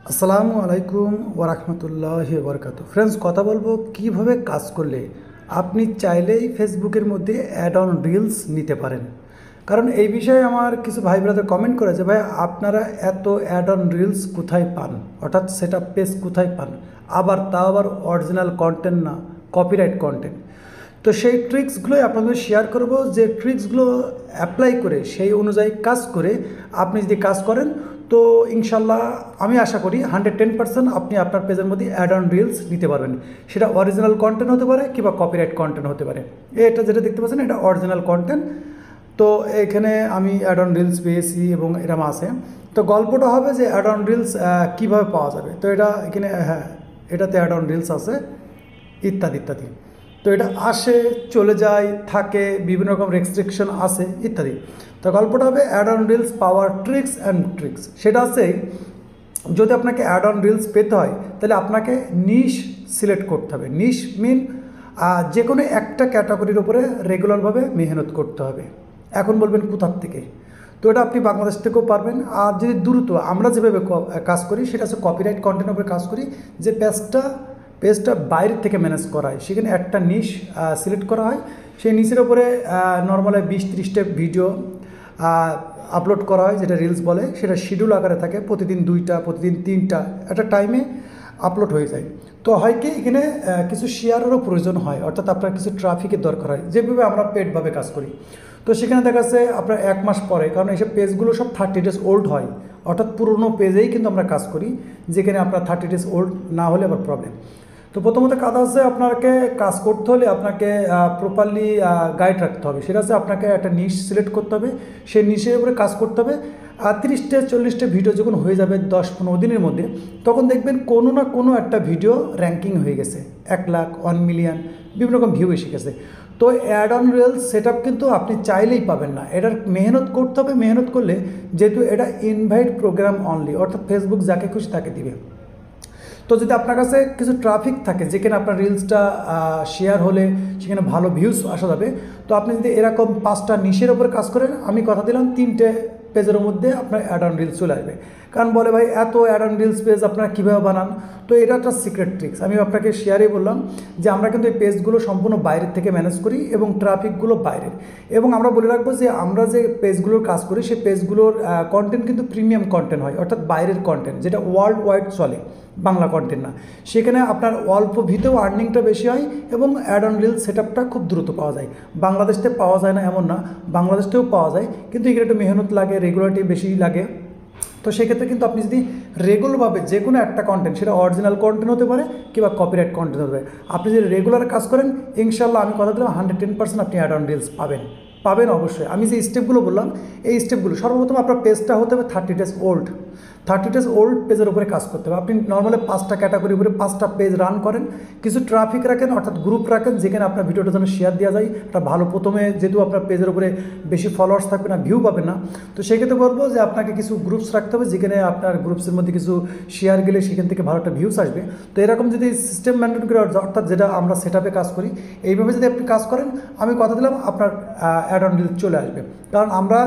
আসসালামু আলাইকুম ওরহমতুল্লাহি ওবরকাতু। ফ্রেন্ডস, কথা বলবো কিভাবে কাজ করলে আপনি চাইলেই ফেসবুকের মধ্যে অ্যাড অন রিলস নিতে পারেন। কারণ এই বিষয়ে আমার কিছু ভাই ব্রাদার কমেন্ট করেছে, ভাই আপনারা এত অ্যাড অন রিলস কোথায় পান, অর্থাৎ সেটা পেজ কোথায় পান, তাও আবার অরিজিনাল কন্টেন্ট না, কপিরাইট কন্টেন্ট। তো সেই ট্রিক্সগুলোই আপনাদের শেয়ার করব, যে ট্রিক্সগুলো অ্যাপ্লাই করে সেই অনুযায়ী কাজ করে আপনি যদি কাজ করেন তো ইনশাল্লাহ আমি আশা করি 110% আপনি আপনার পেজের মধ্যে অ্যাড অন রিলস নিতে পারবেন। সেটা অরিজিনাল কন্টেন্ট হতে পারে কিংবা কপিরাইট কন্টেন্ট হতে পারে। এটা যেটা দেখতে পাচ্ছেন এটা অরিজিনাল কন্টেন্ট। তো এখানে আমি অ্যাড অন রিলস পেয়েছি এবং এরকম আছে। তো গল্পটা হবে যে অ্যাড অন রিলস কীভাবে পাওয়া যাবে। তো এটা এখানে এটাতে অ্যাড অন রিলস আছে ইত্যাদি ইত্যাদি। তো এটা আসে, চলে যায়, থাকে, বিভিন্ন রকম রেস্ট্রিকশন আছে ইত্যাদি। তো গল্পটা হবে add on reels power tricks and tricks. সেটা আছে, যদি আপনাকে অ্যাড অন রিলস পেতে হয় তাহলে আপনাকে নিশ সিলেক্ট করতে হবে। নিশ মিন যে কোনো একটা ক্যাটাগরির উপরে রেগুলারভাবে মেহনত করতে হবে। এখন বলবেন কোথার থেকে? তো এটা আপনি বাংলাদেশ থেকেও পারবেন। আর যদি দ্রুত আমরা যেভাবে কাজ করি সেটা হচ্ছে কপিরাইট কন্টেন্টের উপরে কাজ করি, যে পেজটা বাইরের থেকে ম্যানেজ করা হয়। সেখানে একটা নিশ সিলেক্ট করা হয়, সেই নিশের ওপরে নর্মালি 20-30টা ভিডিও আপলোড করা হয়, যেটা রিলস বলে। সেটা শিডিউল আকারে থাকে, প্রতিদিন 2টা, প্রতিদিন 3টা একটা টাইমে আপলোড হয়ে যায়। তো হয় কি, এখানে কিছু শেয়ারেরও প্রয়োজন হয়, অর্থাৎ আপনার কিছু ট্রাফিকের দরকার হয়, যেভাবে আমরা পেডভাবে কাজ করি। তো সেখানে দেখা যাচ্ছে আপনার 1 মাস পরে, কারণ এইসব পেজগুলো সব 30 ডেজ ওল্ড হয়, অর্থাৎ পুরনো পেজেই কিন্তু আমরা কাজ করি, যেখানে আপনার 30 ডেজ ওল্ড না হলে আবার প্রবলেম। তো প্রথমত কাজ হচ্ছে, আপনাকে কাজ করতে হলে আপনাকে প্রপারলি গাইড রাখতে হবে। সেটা হচ্ছে আপনাকে একটা নিশ সিলেক্ট করতে হবে, সেই নিশের উপরে কাজ করতে হবে। আর 30-40টা ভিডিও যখন হয়ে যাবে 10-15 দিনের মধ্যে, তখন দেখবেন কোনো না কোনো একটা ভিডিও র্যাঙ্কিং হয়ে গেছে, 1 লাখ, 1 মিলিয়ন, বিভিন্ন রকম ভিউ এসে গেছে। তো add on reels set up কিন্তু আপনি চাইলেই পাবেন না, এটার মেহনত করতে হবে। মেহনত করলে, যেহেতু এটা ইনভাইট প্রোগ্রাম অনলি, অর্থাৎ ফেসবুক যাকে খুশি তাকে দিবে। তো যদি আপনার কাছে কিছু ট্রাফিক থাকে, যেখানে আপনার রিলসটা শেয়ার হলে সেখানে ভালো ভিউজ আসা যাবে, তো আপনি যদি এরকম 5টা নিশের ওপর কাজ করেন, আমি কথা দিলাম 3টে পেজের মধ্যে আপনার অ্যাড অন রিলস চলে আসবে। কারণ বলে, ভাই এত অ্যাড অন রিলস পেজ আপনারা কীভাবে বানান? তো এটা একটা সিক্রেট ট্রিক্স, আমি আপনাকে শেয়ারই বললাম যে আমরা কিন্তু এই পেজগুলো সম্পূর্ণ বাইরের থেকে ম্যানেজ করি এবং ট্রাফিকগুলো বাইরের। এবং আমরা বলে রাখবো যে আমরা যে পেজগুলোর কাজ করি সেই পেজগুলোর কন্টেন্ট কিন্তু প্রিমিয়াম কন্টেন্ট হয়, অর্থাৎ বাইরের কন্টেন্ট, যেটা ওয়ার্ল্ড ওয়াইড চলে, বাংলা কন্টেন্ট না। সেখানে আপনার অল্প ভিতেও আর্নিংটা বেশি হয় এবং অ্যাড অন রিলস সেট আপটা খুব দ্রুত পাওয়া যায়। বাংলাদেশতে পাওয়া যায় না এমন না, বাংলাদেশতেও পাওয়া যায়, কিন্তু এখানে একটু মেহনত লাগে, রেগুলারিটি বেশি লাগে। তো সেক্ষেত্রে কিন্তু আপনি যদি রেগুলারভাবে যে কোনো একটা কন্টেন্ট, সেটা অরিজিনাল কন্টেন্ট হতে পারে কিংবা কপিরাইট কন্টেন্ট হতে পারে, আপনি যদি রেগুলার কাজ করেন, ইনশাল্লাহ আমি কথা দিলাম 110% আপনি অ্যাড অন রিলস পাবেন অবশ্যই। আমি যে স্টেপগুলো বললাম, এই স্টেপগুলো সর্বপ্রথম আপনার পেজটা হতে হবে 30 ডেজ ওল্ড। 30 ডেজ ওল্ড পেজের উপরে কাজ করতে হবে। আপনি নর্মালি 5টা ক্যাটাগরির উপরে 5টা পেজ রান করেন, কিছু ট্রাফিক রাখেন, অর্থাৎ গ্রুপ রাখেন, যেখানে আপনার ভিডিওটা যেন শেয়ার দেওয়া যায়। একটা ভালো, প্রথমে যেহেতু আপনার পেজের উপরে বেশি ফলোয়ার্স থাকবে না, ভিউ পাবেন না, তো সেক্ষেত্রে বলবো যে আপনাকে কিছু গ্রুপস রাখতে হবে, যেখানে আপনার গ্রুপসের মধ্যে কিছু শেয়ার গেলে সেখান থেকে ভালো একটা ভিউস আসবে। তো এরকম যদি সিস্টেম মেনটেন করে, অর্থাৎ যেটা আমরা সেট আপে কাজ করি, এইভাবে যদি আপনি কাজ করেন, আমি কথা দিলাম আপনার অ্যাড অন রিলস চলে আসবে। কারণ আমরা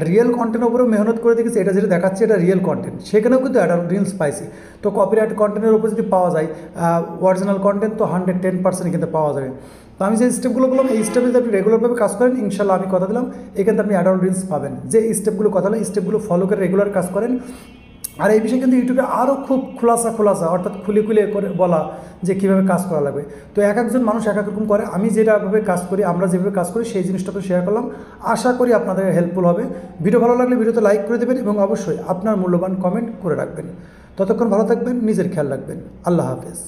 রিয়েল কন্টেন্টের উপরেও মেহনত করে দেখেছি, এটা যেটা দেখাচ্ছে এটা রিয়েল কন্টেন্ট, সেখানেও কিন্তু অ্যাড অন রিলস পাইছি। তো কপিরাইট কন্টেন্টের উপর যদি পাওয়া যায় অরিজিনাল কন্টেন্ট, তো 110% কিন্তু পাওয়া যাবে। তো আমি যে স্টেপগুলো বললাম, এই স্টেপে যদি আপনি রেগুলারভাবে কাজ করেন, ইনশাল্লাহ আমি কথা দিলাম এখানে আপনি অ্যাড অন রিলস পাবেন। যে স্টেপগুলো কথা হলো, স্টেপগুলো ফলো করে রেগুলার কাজ করেন। আর এই বিষয়ে কিন্তু ইউটিউবে আরও খুব খোলাসা, অর্থাৎ খুলে করে বলা যে কীভাবে কাজ করা লাগবে। তো একজন মানুষ এক এক রকম করে, আমি যেটাভাবে কাজ করি, আমরা যেভাবে কাজ করি, সেই জিনিসটা তো শেয়ার করলাম। আশা করি আপনাদের হেল্পফুল হবে। ভিডিও ভালো লাগলে ভিডিওতে লাইক করে দেবেন এবং অবশ্যই আপনার মূল্যবান কমেন্ট করে রাখবেন। ততক্ষণ ভালো থাকবেন, নিজের খেয়াল রাখবেন। আল্লাহ হাফেজ।